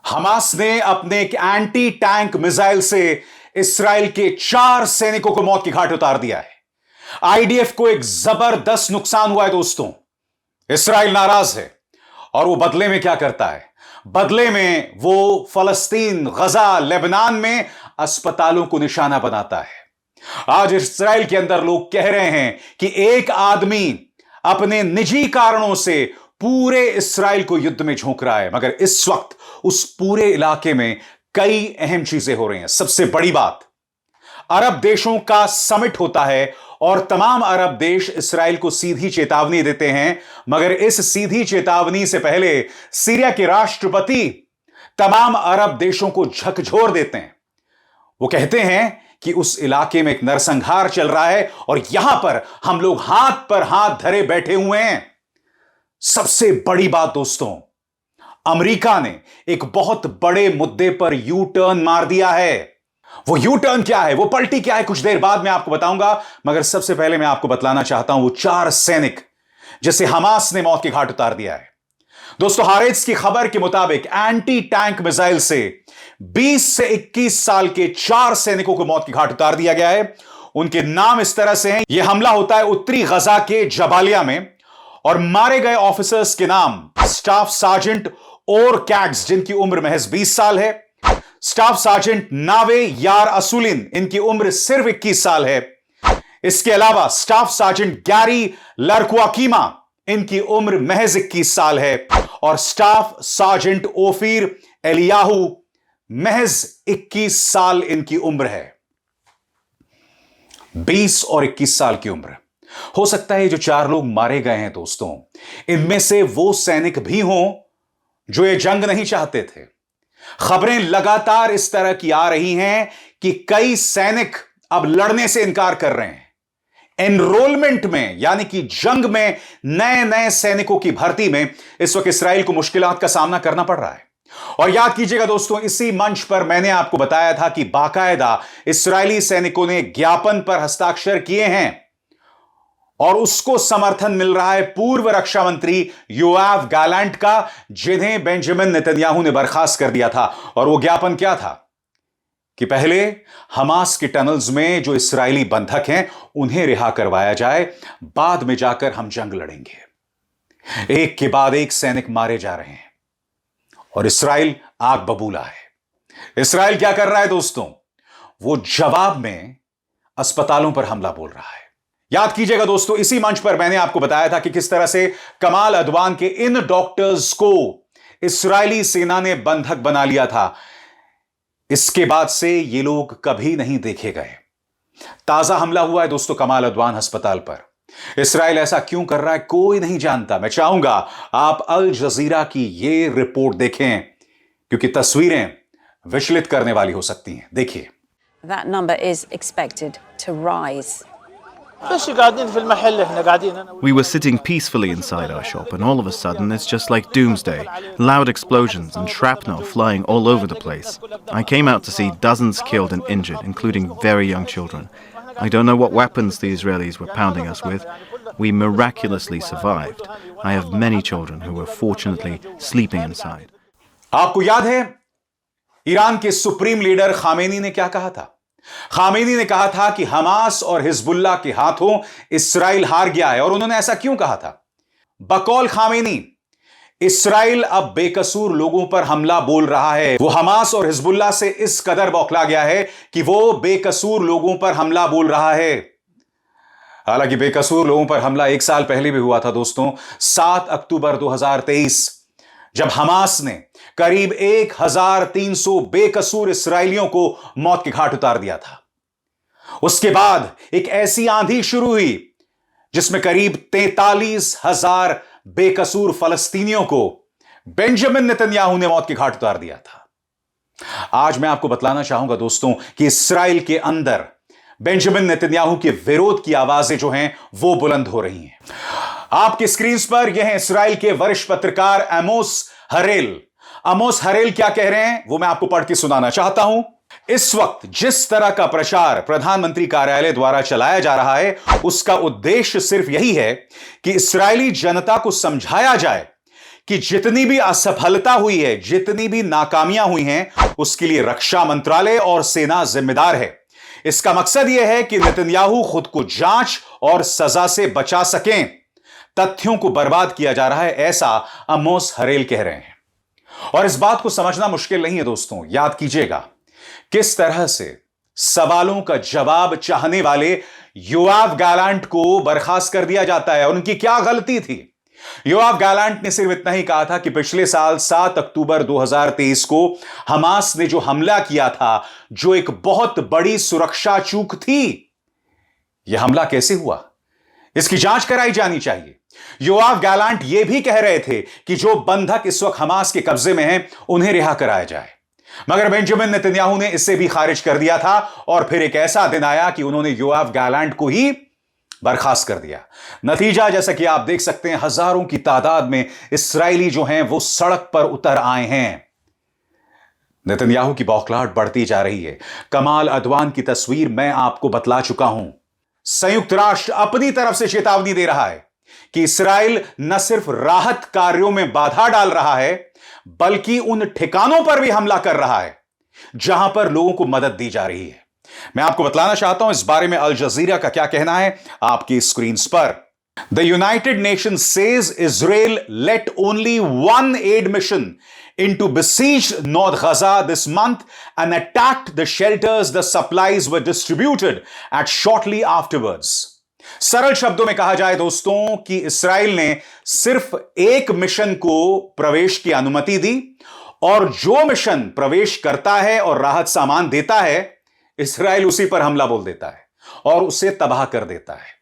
Hamas ने अपने एक एंटी टैंक मिसाइल से इसराइल के 4 सैनिकों को मौत की घाट उतार दिया है। आईडीएफ को एक जबरदस्त नुकसान हुआ है दोस्तों। इसराइल नाराज है और वो बदले में क्या करता है? बदले में वो फलस्तीन, गजा, लेबनान में अस्पतालों को निशाना बनाता है। आज इसराइल के अंदर लोग कह रहे हैं कि एक आदमी अपने निजी कारणों से पूरे इसराइल को युद्ध में झोंक रहा है, मगर इस वक्त उस पूरे इलाके में कई अहम चीजें हो रही हैं। सबसे बड़ी बात, अरब देशों का समिट होता है और तमाम अरब देश इसराइल को सीधी चेतावनी देते हैं, मगर इस सीधी चेतावनी से पहले सीरिया के राष्ट्रपति तमाम अरब देशों को झकझोर देते हैं। वो कहते हैं कि उस इलाके में एक नरसंहार चल रहा है और यहां पर हम लोग हाथ पर हाथ धरे बैठे हुए हैं। सबसे बड़ी बात दोस्तों, अमेरिका ने एक बहुत बड़े मुद्दे पर यू टर्न मार दिया है। वो यू टर्न क्या है, वो पलटी क्या है, कुछ देर बाद मैं आपको बताऊंगा, मगर सबसे पहले मैं आपको बतलाना चाहता हूं वो 4 सैनिक जिसे हमास ने मौत की घाट उतार दिया है। दोस्तों, हारेट्स की खबर के मुताबिक एंटी टैंक मिसाइल से 20 से 21 साल के 4 सैनिकों को मौत की घाट उतार दिया गया है। उनके नाम इस तरह से हैं। यह हमला होता है उत्तरी गजा के जबालिया में और मारे गए ऑफिसर्स के नाम स्टाफ सार्जेंट और कैट्स, जिनकी उम्र महज 20 साल है, स्टाफ सार्जेंट नावे यार असुलिन, इनकी उम्र सिर्फ 21 साल है। इसके अलावा स्टाफ सार्जेंट गैरी लरकुआकीमा, इनकी उम्र महज 21 साल है, और स्टाफ सार्जेंट ओफीर एलियाहू, महज 21 साल इनकी उम्र है। 20 और 21 साल की उम्र। हो सकता है जो 4 लोग मारे गए हैं दोस्तों, इनमें से वो सैनिक भी हों जो ये जंग नहीं चाहते थे। खबरें लगातार इस तरह की आ रही हैं कि कई सैनिक अब लड़ने से इनकार कर रहे हैं। एनरोलमेंट में, यानी कि जंग में नए नए सैनिकों की भर्ती में इस वक्त इसराइल को मुश्किलात का सामना करना पड़ रहा है। और याद कीजिएगा दोस्तों, इसी मंच पर मैंने आपको बताया था कि बाकायदा इस्राएली सैनिकों ने ज्ञापन पर हस्ताक्षर किए हैं और उसको समर्थन मिल रहा है पूर्व रक्षा मंत्री योआव गैलेंट का, जिन्हें बेंजामिन नेतन्याहू ने बर्खास्त कर दिया था। और वो ज्ञापन क्या था कि पहले हमास के टनल्स में जो इस्राएली बंधक हैं उन्हें रिहा करवाया जाए, बाद में जाकर हम जंग लड़ेंगे। एक के बाद एक सैनिक मारे जा रहे हैं और इसराइल आग बबूला है। इसराइल क्या कर रहा है दोस्तों? वो जवाब में अस्पतालों पर हमला बोल रहा है। याद कीजिएगा दोस्तों, इसी मंच पर मैंने आपको बताया था कि किस तरह से कमाल अदवान के इन डॉक्टर्स को इस्राएली सेना ने बंधक बना लिया था। इसके बाद से ये लोग कभी नहीं देखे गए। ताजा हमला हुआ है दोस्तों कमाल अदवान अस्पताल पर। इसराइल ऐसा क्यों कर रहा है कोई नहीं जानता। मैं चाहूंगा आप अल जजीरा की ये रिपोर्ट देखें, क्योंकि तस्वीरें विचलित करने वाली हो सकती हैं। देखिए। That number is expected to rise. We were sitting peacefully inside our shop, and all of a sudden it's just like doomsday. Loud explosions and shrapnel flying all over the place. I came out to see dozens killed and injured, including very young children. I don't know what weapons the Israelis were pounding us with. We miraculously survived. I have many children who were fortunately sleeping inside. आपको याद है Iran के supreme leader Khamenei ने क्या कहा था? Khamenei ने कहा था कि हमास और हिजबुल्लाह के हाथों इसराइल हार गया है। और उन्होंने ऐसा क्यों कहा था? बकौल खामेनी, इसराइल अब बेकसूर लोगों पर हमला बोल रहा है। वो हमास और हिजबुल्लाह से इस कदर बौखला गया है कि वो बेकसूर लोगों पर हमला बोल रहा है। हालांकि बेकसूर लोगों पर हमला 1 साल पहले भी हुआ था दोस्तों, 7 अक्टूबर 2023, जब हमास ने करीब 1300 बेकसूर इसराइलियों को मौत की घाट उतार दिया था। उसके बाद एक ऐसी आंधी शुरू हुई जिसमें करीब 43,000 बेकसूर फलस्तीनियों को बेंजामिन नेतन्याहू ने मौत की घाट उतार दिया था। आज मैं आपको बतलाना चाहूंगा दोस्तों कि इसराइल के अंदर बेंजामिन नेतन्याहू के विरोध की आवाजें जो हैं वो बुलंद हो रही हैं। आपकी स्क्रीन पर यह है इसराइल के वरिष्ठ पत्रकार एमोस हरेल। आमोस हरेल क्या कह रहे हैं वो मैं आपको पढ़ के सुनाना चाहता हूं। इस वक्त जिस तरह का प्रचार प्रधानमंत्री कार्यालय द्वारा चलाया जा रहा है, उसका उद्देश्य सिर्फ यही है कि इस्राएली जनता को समझाया जाए कि जितनी भी असफलता हुई है, जितनी भी नाकामियां हुई हैं, उसके लिए रक्षा मंत्रालय और सेना जिम्मेदार है। इसका मकसद यह है कि नेतन्याहू खुद को जांच और सजा से बचा सकें। तथ्यों को बर्बाद किया जा रहा है, ऐसा अमोस हरेल कह रहे हैं। और इस बात को समझना मुश्किल नहीं है दोस्तों। याद कीजिएगा किस तरह से सवालों का जवाब चाहने वाले योआव गैलेंट को बर्खास्त कर दिया जाता है। उनकी क्या गलती थी? योआव गैलेंट ने सिर्फ इतना ही कहा था कि पिछले साल 7 अक्टूबर 2023 को हमास ने जो हमला किया था, जो एक बहुत बड़ी सुरक्षा चूक थी, यह हमला कैसे हुआ, इसकी जांच कराई जानी चाहिए। योआव गैलेंट यह भी कह रहे थे कि जो बंधक इस वक्त हमास के कब्जे में हैं, उन्हें रिहा कराया जाए। मगर बेंजामिन नेतन्याहू ने इसे भी खारिज कर दिया था और फिर एक ऐसा दिन आया कि उन्होंने योआव गैलेंट को ही बर्खास्त कर दिया। नतीजा जैसा कि आप देख सकते हैं, हजारों की तादाद में इस्राएली जो हैं वो सड़क पर उतर आए हैं। नेतन्याहू की बौखलाहट बढ़ती जा रही है। कमाल अदवान की तस्वीर मैं आपको बतला चुका हूं। संयुक्त राष्ट्र अपनी तरफ से चेतावनी दे रहा है कि इस्राएल न सिर्फ राहत कार्यों में बाधा डाल रहा है, बल्कि उन ठिकानों पर भी हमला कर रहा है जहां पर लोगों को मदद दी जा रही है। मैं आपको बतलाना चाहता हूं इस बारे में अल जजीरा का क्या कहना है आपकी स्क्रीन पर। The United Nation says Israel let only one aid mission into besieged North Gaza this month and attacked the shelters the supplies were distributed at shortly afterwards. सरल शब्दों में कहा जाए दोस्तों कि इस्राएल ने सिर्फ एक मिशन को प्रवेश की अनुमति दी और जो मिशन प्रवेश करता है और राहत सामान देता है, इस्राएल उसी पर हमला बोल देता है और उसे तबाह कर देता है।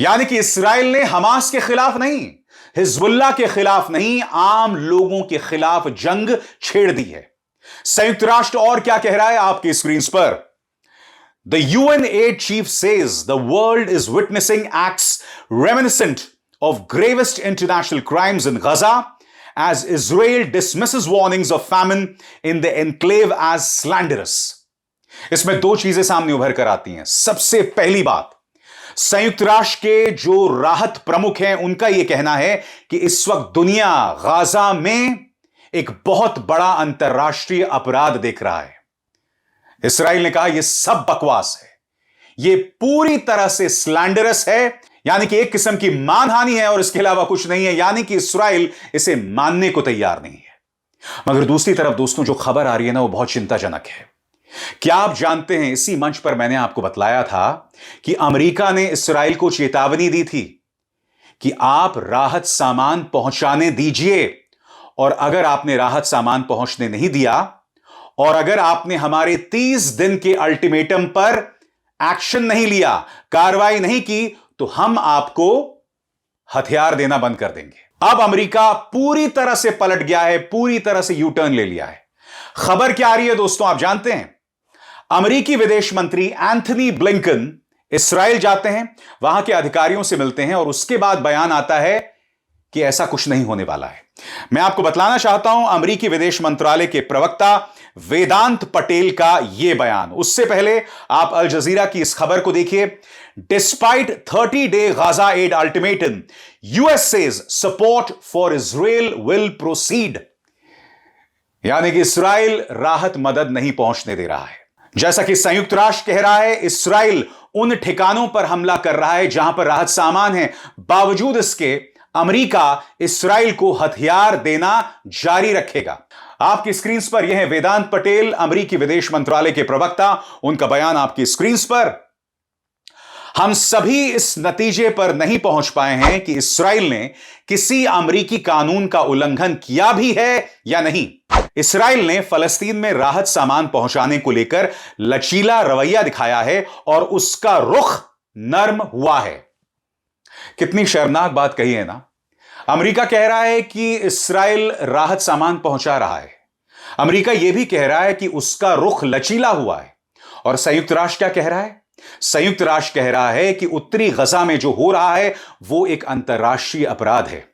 यानी कि इस्राएल ने हमास के खिलाफ नहीं, हिजबुल्लाह के खिलाफ नहीं, आम लोगों के खिलाफ जंग छेड़ दी है। संयुक्त राष्ट्र और क्या कह रहा है आपकी स्क्रीन पर। The UN aid chief says the world is witnessing acts reminiscent of gravest international crimes in Gaza as Israel dismisses warnings of famine in the enclave as slanderous. इसमें दो चीजें सामने उभर कर आती हैं। सबसे पहली बात, संयुक्त राष्ट्र के जो राहत प्रमुख हैं उनका यह कहना है कि इस वक्त दुनिया गाजा में एक बहुत बड़ा अंतर्राष्ट्रीय अपराध देख रहा है। इस्राएल ने कहा यह सब बकवास है, यह पूरी तरह से स्लैंडरस है, यानी कि एक किस्म की मानहानि है और इसके अलावा कुछ नहीं है। यानी कि इस्राएल इसे मानने को तैयार नहीं है। मगर दूसरी तरफ दोस्तों जो खबर आ रही है ना, वो बहुत चिंताजनक है। क्या आप जानते हैं, इसी मंच पर मैंने आपको बतलाया था कि अमेरिका ने इस्राएल को चेतावनी दी थी कि आप राहत सामान पहुंचाने दीजिए, और अगर आपने राहत सामान पहुंचने नहीं दिया और अगर आपने हमारे 30 दिन के अल्टीमेटम पर एक्शन नहीं लिया, कार्रवाई नहीं की, तो हम आपको हथियार देना बंद कर देंगे। अब अमेरिका पूरी तरह से पलट गया है, पूरी तरह से यू टर्न ले लिया है। खबर क्या आ रही है दोस्तों, आप जानते हैं, अमेरिकी विदेश मंत्री एंथनी ब्लिंकन इस्राएल जाते हैं, वहां के अधिकारियों से मिलते हैं और उसके बाद बयान आता है कि ऐसा कुछ नहीं होने वाला है। मैं आपको बतलाना चाहता हूं अमेरिकी विदेश मंत्रालय के प्रवक्ता वेदांत पटेल का यह बयान। उससे पहले आप अल जजीरा की इस खबर को देखिए। Despite 30-day Gaza aid ultimatum, US says support for Israel will proceed. यानी कि इस्राएल राहत मदद नहीं पहुंचने दे रहा है। जैसा कि संयुक्त राष्ट्र कह रहा है, इस्राएल उन ठिकानों पर हमला कर रहा है जहां पर राहत सामान है, बावजूद इसके अमेरिका इस्राएल को हथियार देना जारी रखेगा। आपकी स्क्रीन पर यह है वेदांत पटेल, अमेरिकी विदेश मंत्रालय के प्रवक्ता, उनका बयान आपकी स्क्रीन पर। हम सभी इस नतीजे पर नहीं पहुंच पाए हैं कि इस्राएल ने किसी अमेरिकी कानून का उल्लंघन किया भी है या नहीं। इस्राएल ने फलस्तीन में राहत सामान पहुंचाने को लेकर लचीला रवैया दिखाया है और उसका रुख नर्म हुआ है। कितनी शर्मनाक बात कही है ना। अमेरिका कह रहा है कि इस्राएल राहत सामान पहुंचा रहा है, अमेरिका यह भी कह रहा है कि उसका रुख लचीला हुआ है, और संयुक्त राष्ट्र क्या कह रहा है? संयुक्त राष्ट्र कह रहा है कि उत्तरी गजा में जो हो रहा है वो एक अंतर्राष्ट्रीय अपराध है।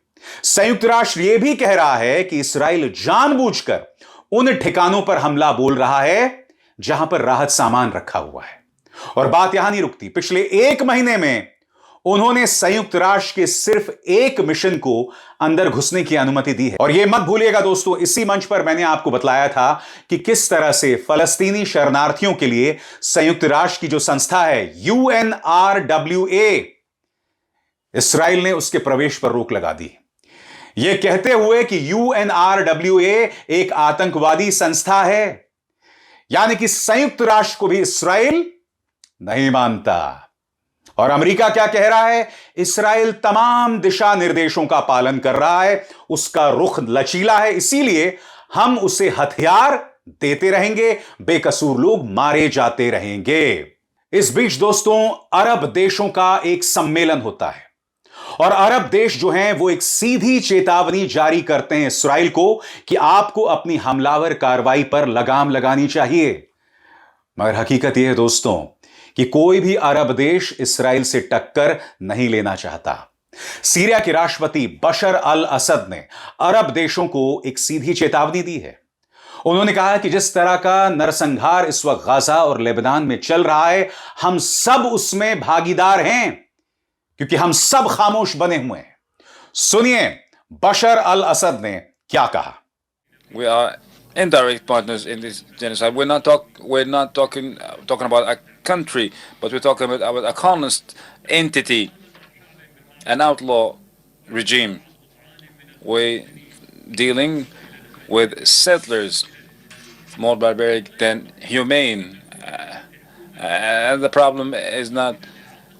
संयुक्त राष्ट्र यह भी कह रहा है कि इस्राएल जानबूझकर उन ठिकानों पर हमला बोल रहा है जहां पर राहत सामान रखा हुआ है। और बात यहां नहीं रुकती। पिछले 1 महीने में उन्होंने संयुक्त राष्ट्र के सिर्फ एक मिशन को अंदर घुसने की अनुमति दी है। और यह मत भूलिएगा दोस्तों, इसी मंच पर मैंने आपको बतलाया था कि किस तरह से फलस्तीनी शरणार्थियों के लिए संयुक्त राष्ट्र की जो संस्था है UNRWA, इस्राएल ने उसके प्रवेश पर रोक लगा दी, यह कहते हुए कि UNRWA एक आतंकवादी संस्था है। यानी कि संयुक्त राष्ट्र को भी इस्राएल नहीं मानता। और अमेरिका क्या कह रहा है? इस्राएल तमाम दिशा निर्देशों का पालन कर रहा है, उसका रुख लचीला है, इसीलिए हम उसे हथियार देते रहेंगे, बेकसूर लोग मारे जाते रहेंगे। इस बीच दोस्तों, अरब देशों का एक सम्मेलन होता है और अरब देश जो हैं वो एक सीधी चेतावनी जारी करते हैं इस्राएल को कि आपको अपनी हमलावर कार्रवाई पर लगाम लगानी चाहिए। मगर हकीकत यह है दोस्तों कि कोई भी अरब देश इस्राएल से टक्कर नहीं लेना चाहता। सीरिया के राष्ट्रपति बशर अल असद ने अरब देशों को एक सीधी चेतावनी दी है। उन्होंने कहा कि जिस तरह का नरसंहार इस वक्त गाजा और लेबनान में चल रहा है, हम सब उसमें भागीदार हैं, क्योंकि हम सब खामोश बने हुए हैं। सुनिए बशर अल असद ने क्या कहा। We are indirect partners in this genocide. We're not talking about a country, but we're talking about a colonist entity, an outlaw regime. We're dealing with settlers, more barbaric than humane. And the problem is not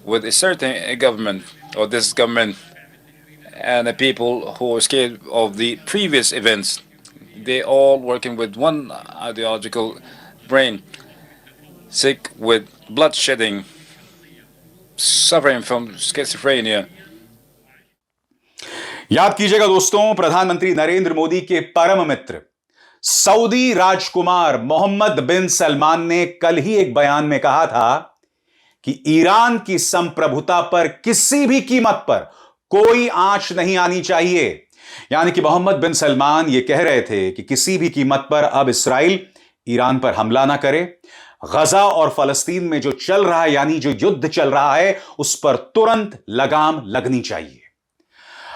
with a certain government or this government and the people who are scared of the previous events. They all working with one ideological brain, sick with bloodshedding, suffering from schizophrenia. याद कीजिएगा दोस्तों, प्रधानमंत्री नरेंद्र मोदी के परम मित्र Saudi राजकुमार मोहम्मद बिन सलमान ने कल ही एक बयान में कहा था कि ईरान की संप्रभुता पर किसी भी कीमत पर कोई आंच नहीं आनी चाहिए। यानी कि मोहम्मद बिन सलमान यह कह रहे थे कि किसी भी कीमत पर अब इस्राएल ईरान पर हमला ना करे। गजा और फलस्तीन में जो चल रहा है, यानी जो युद्ध चल रहा है, उस पर तुरंत लगाम लगनी चाहिए।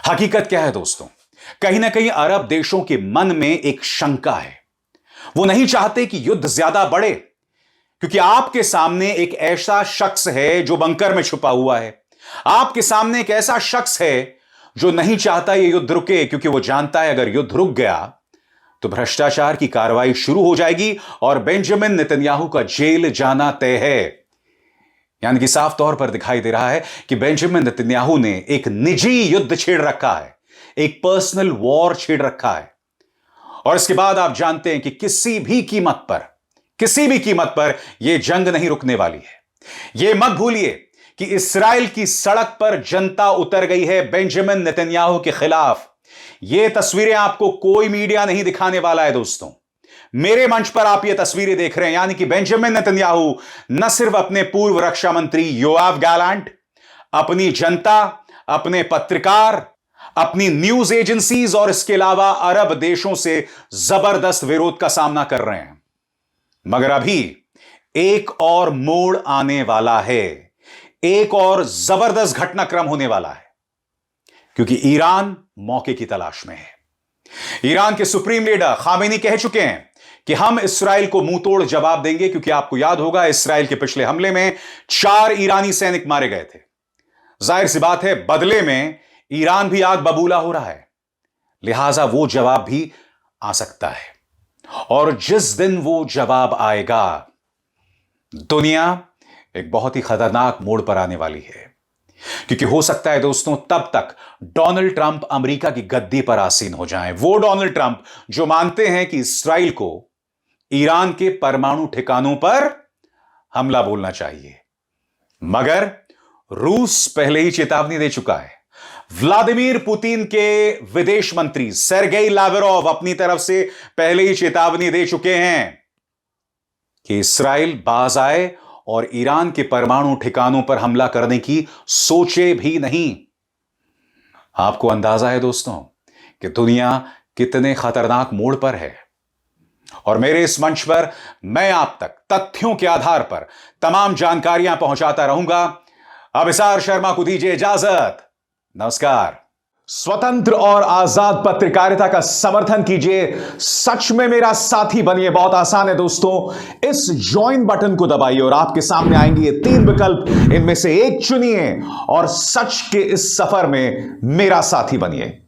हकीकत क्या है दोस्तों? कहीं ना कहीं अरब देशों के मन में एक शंका है। वो नहीं चाहते कि युद्ध ज्यादा बढ़े, क्योंकि आपके सामने एक ऐसा शख्स है जो बंकर में छुपा हुआ है। आपके सामने एक ऐसा शख्स है जो नहीं चाहता यह युद्ध रुके, क्योंकि वो जानता है अगर युद्ध रुक गया तो भ्रष्टाचार की कार्रवाई शुरू हो जाएगी और बेंजामिन नेतन्याहू का जेल जाना तय है। यानी कि साफ तौर पर दिखाई दे रहा है कि बेंजामिन नेतन्याहू ने एक निजी युद्ध छेड़ रखा है, एक पर्सनल वॉर छेड़ रखा है। और इसके बाद आप जानते हैं कि किसी भी कीमत पर यह जंग नहीं रुकने वाली है। यह मत भूलिए कि इस्राएल की सड़क पर जनता उतर गई है बेंजामिन नेतन्याहू के खिलाफ। यह तस्वीरें आपको कोई मीडिया नहीं दिखाने वाला है दोस्तों। मेरे मंच पर आप यह तस्वीरें देख रहे हैं। यानी कि बेंजामिन नेतन्याहू न सिर्फ अपने पूर्व रक्षा मंत्री योआव गैलेंट, अपनी जनता, अपने पत्रकार, अपनी न्यूज एजेंसीज और इसके अलावा अरब देशों से जबरदस्त विरोध का सामना कर रहे हैं। मगर अभी एक और मोड़ आने वाला है, एक और जबरदस्त घटनाक्रम होने वाला है, क्योंकि ईरान मौके की तलाश में है। ईरान के सुप्रीम लीडर खामेनी कह चुके हैं कि हम इस्राएल को मुंह तोड़ जवाब देंगे, क्योंकि आपको याद होगा इस्राएल के पिछले हमले में 4 ईरानी सैनिक मारे गए थे। जाहिर सी बात है बदले में ईरान भी आग बबूला हो रहा है, लिहाजा वो जवाब भी आ सकता है। और जिस दिन वो जवाब आएगा, दुनिया एक बहुत ही खतरनाक मोड़ पर आने वाली है, क्योंकि हो सकता है दोस्तों तब तक डोनाल्ड ट्रंप अमेरिका की गद्दी पर आसीन हो जाएं। वो डोनाल्ड ट्रंप जो मानते हैं कि इस्राएल को ईरान के परमाणु ठिकानों पर हमला बोलना चाहिए। मगर रूस पहले ही चेतावनी दे चुका है। व्लादिमीर पुतिन के विदेश मंत्री सेर्गेई लावरोव अपनी तरफ से पहले ही चेतावनी दे चुके हैं कि इस्राएल बाज आए और ईरान के परमाणु ठिकानों पर हमला करने की सोचे भी नहीं। आपको अंदाजा है दोस्तों कि दुनिया कितने खतरनाक मोड़ पर है। और मेरे इस मंच पर मैं आप तक तथ्यों के आधार पर तमाम जानकारियां पहुंचाता रहूंगा। अभिसार शर्मा को दीजिए इजाजत। नमस्कार। स्वतंत्र और आजाद पत्रकारिता का समर्थन कीजिए, सच में मेरा साथी बनिए। बहुत आसान है दोस्तों, इस ज्वाइन बटन को दबाइए और आपके सामने आएंगे ये 3 विकल्प, इनमें से एक चुनिए और सच के इस सफर में मेरा साथी बनिए।